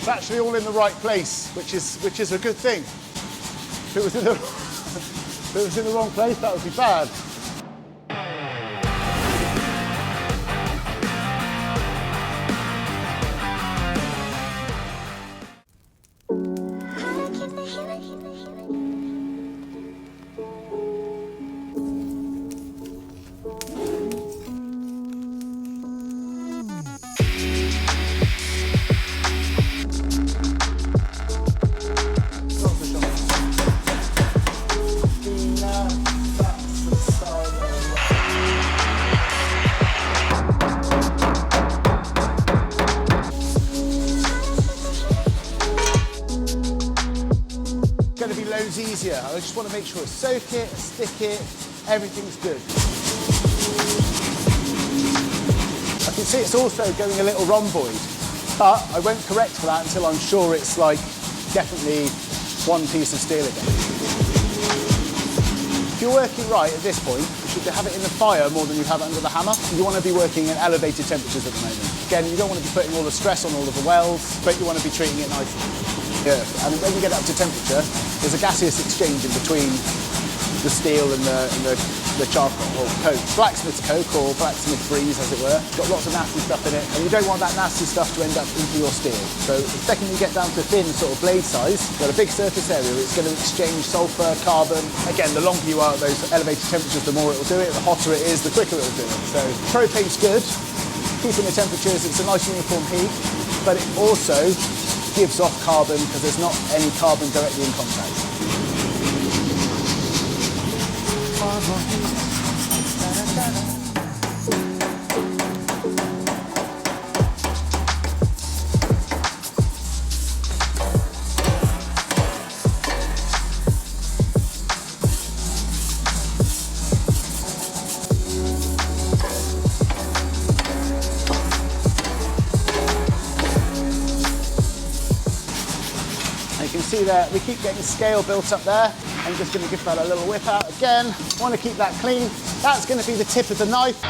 It's actually all in the right place, which is a good thing. If it was in the wrong place, that would be bad. Easier. I just want to make sure I soak it, stick it, everything's good. I can see it's also going a little rhomboid, but I won't correct for that until I'm sure it's like definitely one piece of steel again. If you're working right at this point, you should have it in the fire more than you have it under the hammer. You want to be working at elevated temperatures at the moment. Again, you don't want to be putting all the stress on all of the welds, but you want to be treating it nicely. Yeah, and when you get up to temperature, there's a gaseous exchange in between the steel and the charcoal or coke. Blacksmith's coke or blacksmith breeze, as it were. It's got lots of nasty stuff in it, and you don't want that nasty stuff to end up into your steel. So the second you get down to thin sort of blade size, you've got a big surface area, it's going to exchange sulfur, carbon. Again, the longer you are at those elevated temperatures, the more it will do it. The hotter it is, the quicker it will do it. So propane's good, keeping the temperatures, it's a nice uniform heat, but it also gives off carbon because there's not any carbon directly in contact. See that we keep getting scale built up there. I'm just going to give that a little whip out again. Want to keep that clean. That's going to be the tip of the knife.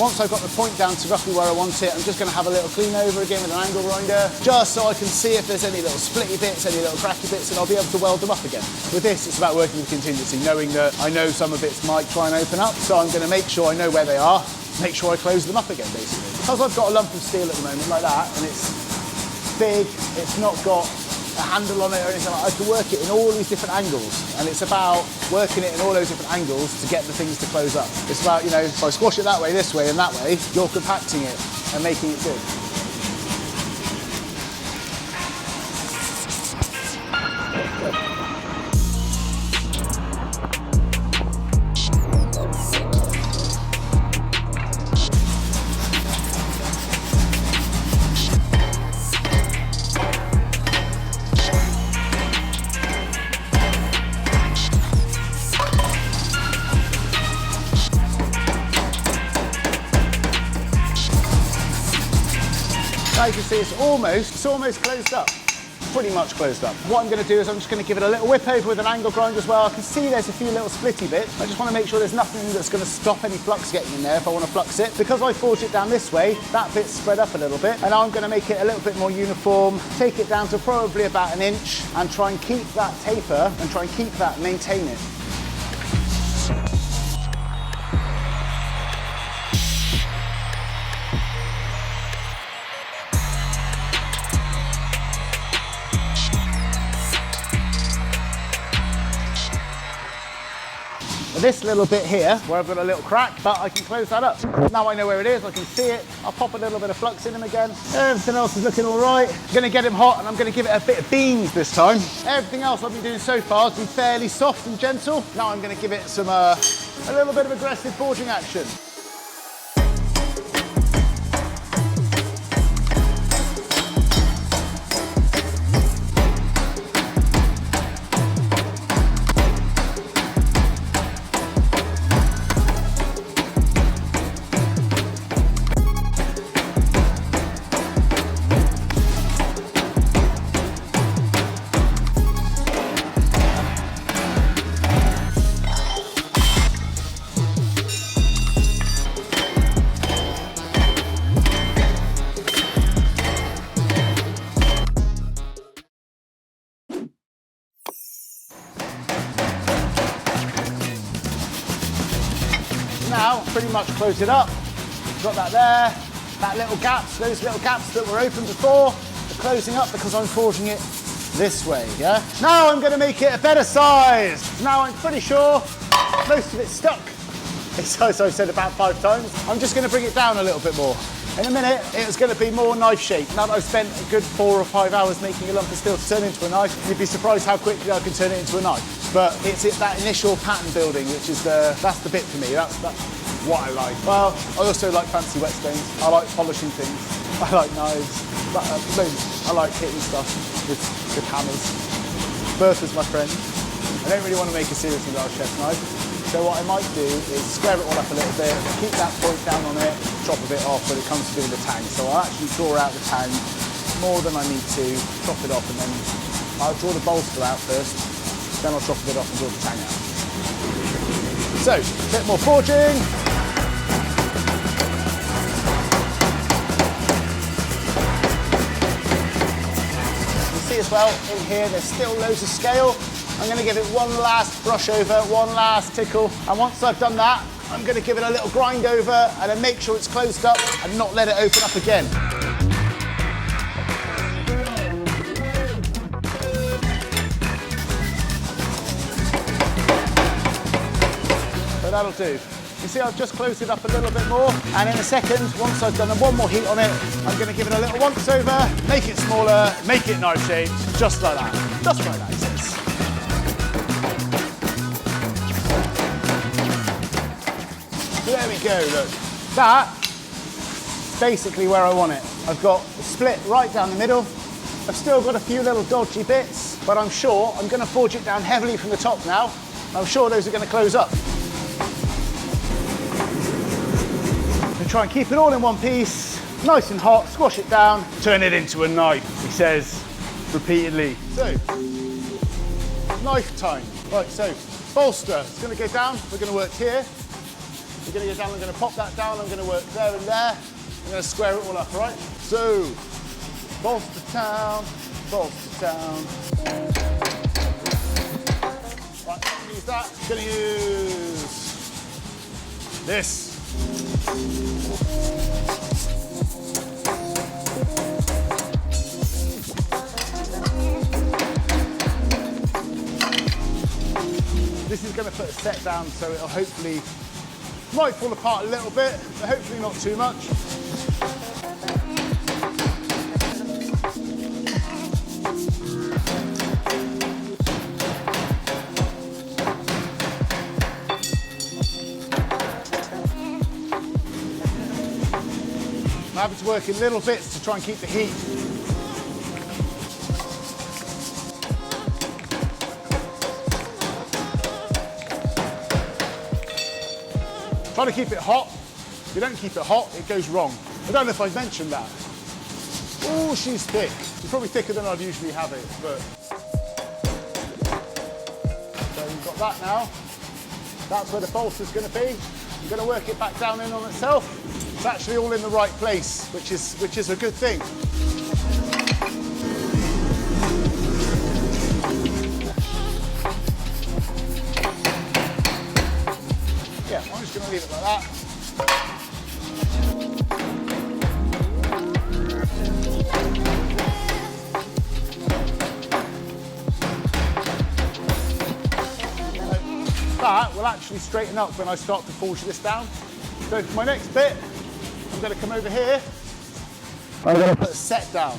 Once I've got the point down to roughly where I want it, I'm just going to have a little clean over again with an angle grinder, just so I can see if there's any little splitty bits, any little cracky bits, and I'll be able to weld them up again. With this, it's about working with contingency, knowing that I know some of bits might try and open up, so I'm going to make sure I know where they are, make sure I close them up again, basically. Because I've got a lump of steel at the moment like that, and it's big, it's not got a handle on it or anything like that, I can work it in all these different angles, and it's about working it in all those different angles to get the things to close up. It's about, you know, if I squash it that way, this way and that way, you're compacting it and making it good. Now you can see it's almost closed up. Pretty much closed up. What I'm going to do is I'm just going to give it a little whip over with an angle grinder as well. I can see there's a few little splitty bits. I just want to make sure there's nothing that's going to stop any flux getting in there if I want to flux it. Because I forged it down this way, that bit's spread up a little bit. And now I'm going to make it a little bit more uniform, take it down to probably about 1 inch and try and keep that taper and try and keep that, maintain it. This little bit here, where I've got a little crack, but I can close that up. Now I know where it is, I can see it. I'll pop a little bit of flux in him again. Everything else is looking all right. I'm gonna get him hot and I'm gonna give it a bit of beans this time. Everything else I've been doing so far has been fairly soft and gentle. Now I'm gonna give it some, a little bit of aggressive forging action. pretty much close it up. Got that there. That little gaps, those little gaps that were open before, are closing up because I'm forging it this way, yeah? Now I'm gonna make it a better size. Now I'm pretty sure most of it's stuck. As I've said about 5 times. I'm just gonna bring it down a little bit more. In a minute, it's gonna be more knife shaped. Now that I've spent a good 4 or 5 hours making a lump of steel to turn into a knife, you'd be surprised how quickly I can turn it into a knife. But it's that initial pattern building, which is that's the bit for me. That's what I like. Well, I also like fancy wet stones. I like polishing things. I like knives. I like hitting stuff with hammers. Bertha's my friend. I don't really want to make a seriously large chef's knife. So what I might do is square it all up a little bit, keep that point down on it, chop a bit off when it comes to doing the tang. So I'll actually draw out the tang more than I need to, chop it off, and then I'll draw the bolster out first, then I'll chop a bit off and draw the tang out. So, a bit more forging. You see as well, in here there's still loads of scale. I'm going to give it one last brush over, one last tickle, and once I've done that, I'm going to give it a little grind over and then make sure it's closed up and not let it open up again. So that'll do. You see, I've just closed it up a little bit more, and in a second, once I've done one more heat on it, I'm going to give it a little once over, make it smaller, make it knife shaped, just like that. Just like that, it is. There we go, look. That's basically where I want it. I've got a split right down the middle. I've still got a few little dodgy bits, but I'm sure I'm going to forge it down heavily from the top now. I'm sure those are going to close up. So try and keep it all in one piece, nice and hot, squash it down, turn it into a knife, he says repeatedly. So, knife time. Right, so bolster, it's going to go down, we're going to work here. We're going to go down, I'm going to pop that down, I'm going to work there and there. I'm going to square it all up, all right? So, bolster down, bolster down. Right, I'm going to use that. I'm going to use this. This is going to put a set down, so it'll hopefully might fall apart a little bit, but hopefully not too much. I'm having to work in little bits to try and keep the heat. Try to keep it hot. If you don't keep it hot, it goes wrong. I don't know if I've mentioned that. Oh, she's thick. She's probably thicker than I'd usually have it, but. So you've got that now. That's where the bolster's going to be. I'm going to work it back down in on itself. It's actually all in the right place, which is a good thing. Yeah, I'm just going to leave it like that. That will actually straighten up when I start to forge this down. So for my next bit, I'm going to come over here. I'm going to put a set down.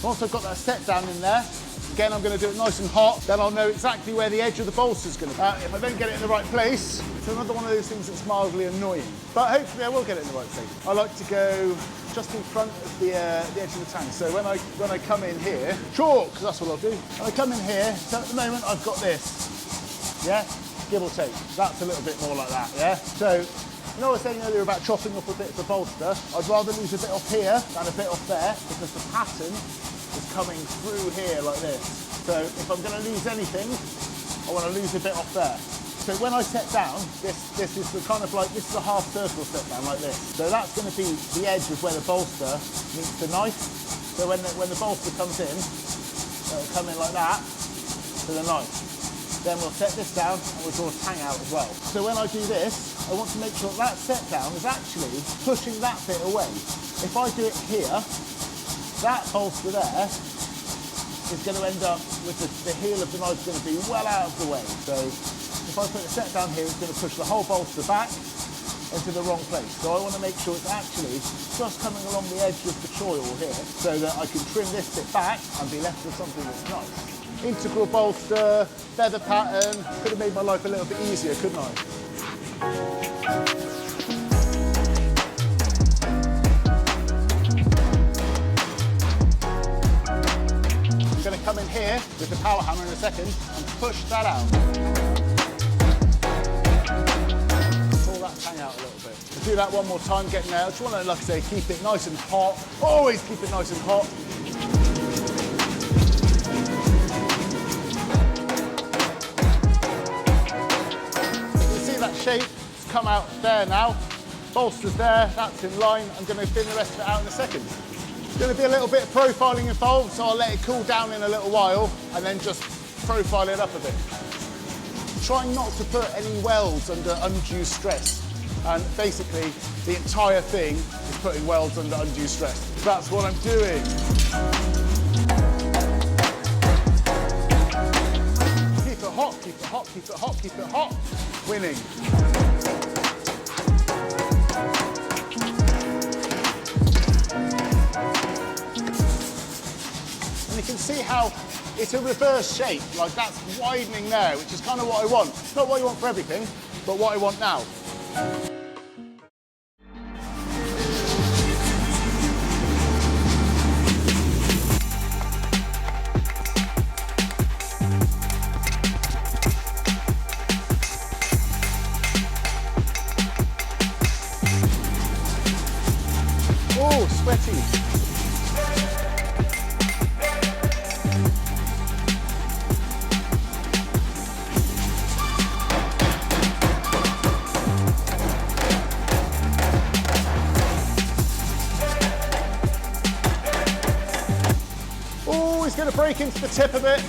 Once I've got that set down in there, again, I'm going to do it nice and hot, then I'll know exactly where the edge of the bolster is going to be. If I don't get it in the right place, it's another one of those things that's mildly annoying. But hopefully I will get it in the right place. I like to go just in front of the edge of the tank. So when I come in here, chalk, that's what I'll do. When I come in here, so at the moment I've got this, yeah? Give or take. That's a little bit more like that, yeah? So, you know what I was saying earlier about chopping off a bit of the bolster? I'd rather lose a bit off here than a bit off there, because the pattern is coming through here like this. So if I'm going to lose anything, I want to lose a bit off there. So when I set down, this is the kind of like, this is a half circle set down like this. So that's going to be the edge of where the bolster meets the knife. So when the bolster comes in, it'll come in like that to the knife. Then we'll set this down and we'll draw a tang out as well. So when I do this, I want to make sure that set down is actually pushing that bit away. If I do it here, that bolster there is going to end up with the heel of the knife going to be well out of the way. So if I put the set down here, it's going to push the whole bolster back into the wrong place. So I want to make sure it's actually just coming along the edge of the choil here so that I can trim this bit back and be left with something that's nice. Integral bolster, feather pattern, could have made my life a little bit easier, couldn't I? I'm going to come in here with the power hammer in a second and push that out. Pull that tang out a little bit. I'll do that one more time, getting there. I just want to, like I say, keep it nice and hot. Always keep it nice and hot. Shape, it's come out there now. Bolster's there, that's in line. I'm going to thin the rest of it out in a second. There's going to be a little bit of profiling involved, so I'll let it cool down in a little while and then just profile it up a bit. Trying not to put any welds under undue stress. And basically, the entire thing is putting welds under undue stress. That's what I'm doing. Keep it hot, keep it hot, keep it hot, keep it hot. Winning. And you can see how it's a reverse shape, like that's widening there, which is kind of what I want. It's not what you want for everything, but what I want now. Oh, sweaty. Oh, he's going to break into the tip a bit.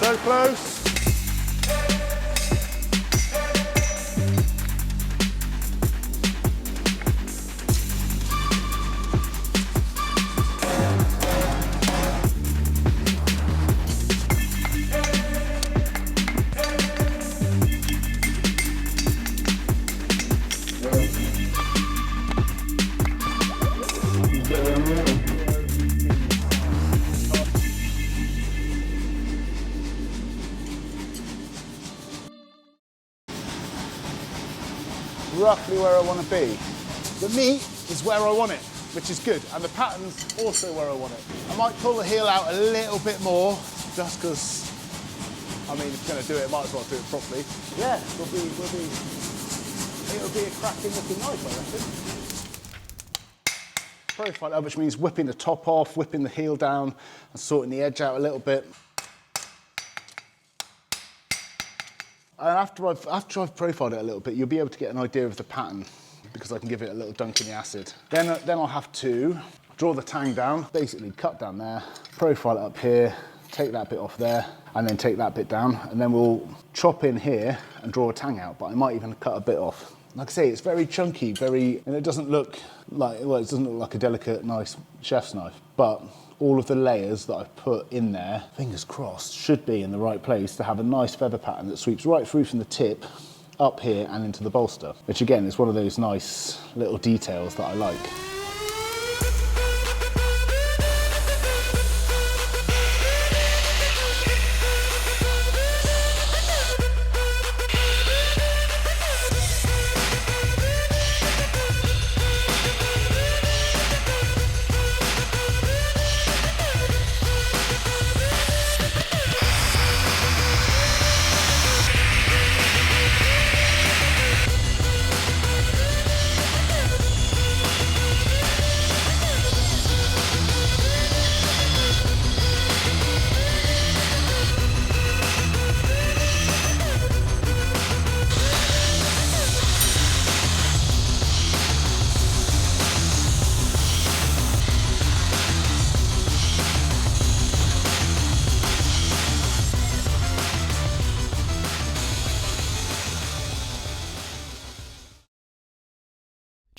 So close. Roughly where I want to be. The meat is where I want it, which is good, and the pattern's also where I want it. I might pull the heel out a little bit more, just because, I mean, if you're going to do it, might as well do it properly. Yeah, it'll be a cracking looking knife, I reckon. Profile up, which means whipping the top off, whipping the heel down, and sorting the edge out a little bit. And after I've profiled it a little bit, you'll be able to get an idea of the pattern because I can give it a little dunk in the acid. Then I'll have to draw the tang down, basically cut down there, profile it up here, take that bit off there, and then take that bit down, and then we'll chop in here and draw a tang out, but I might even cut a bit off. Like I say, it's very chunky, and it doesn't look like, well, it doesn't look like a delicate, nice chef's knife, but all of the layers that I've put in there, fingers crossed, should be in the right place to have a nice feather pattern that sweeps right through from the tip up here and into the bolster, which again is one of those nice little details that I like.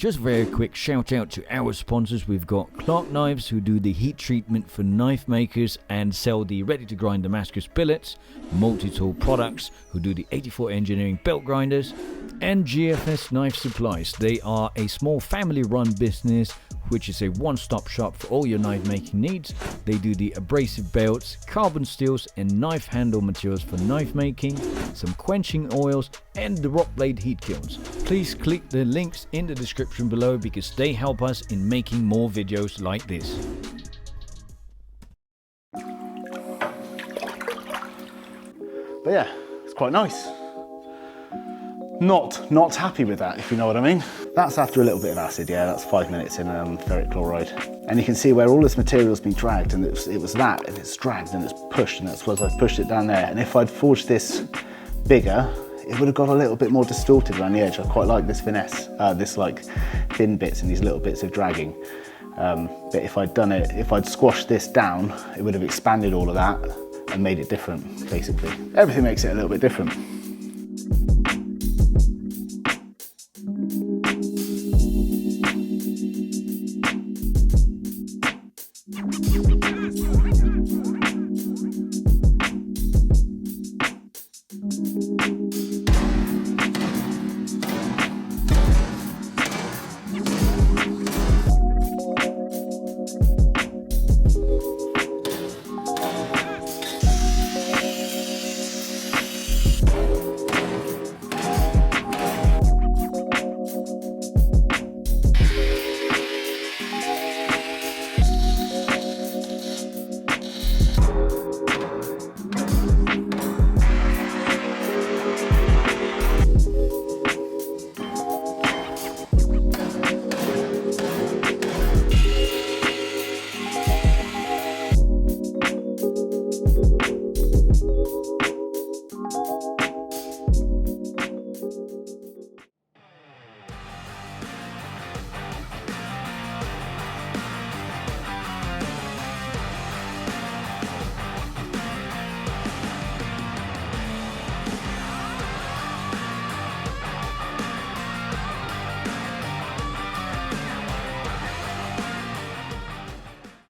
Just very quick shout out to our sponsors. We've got Clark Knives, who do the heat treatment for knife makers and sell the ready to grind Damascus billets, Multi-Tool Products, who do the 84 Engineering belt grinders, and GFS Knife Supplies. They are a small family run business which is a one-stop shop for all your knife making needs. They do the abrasive belts, carbon steels and knife handle materials for knife making, some quenching oils and the rock blade heat kilns. Please click the links in the description below because they help us in making more videos like this. But yeah, it's quite nice. Not happy with that, if you know what I mean. That's after a little bit of acid, yeah, that's 5 minutes in ferric chloride. And you can see where all this material's been dragged, and it was that, and it's dragged and it's pushed, and that's why I've pushed it down there. And if I'd forged this bigger, it would have got a little bit more distorted around the edge. I quite like this finesse, this like thin bits and these little bits of dragging. But if I'd squashed this down, it would have expanded all of that and made it different, basically. Everything makes it a little bit different.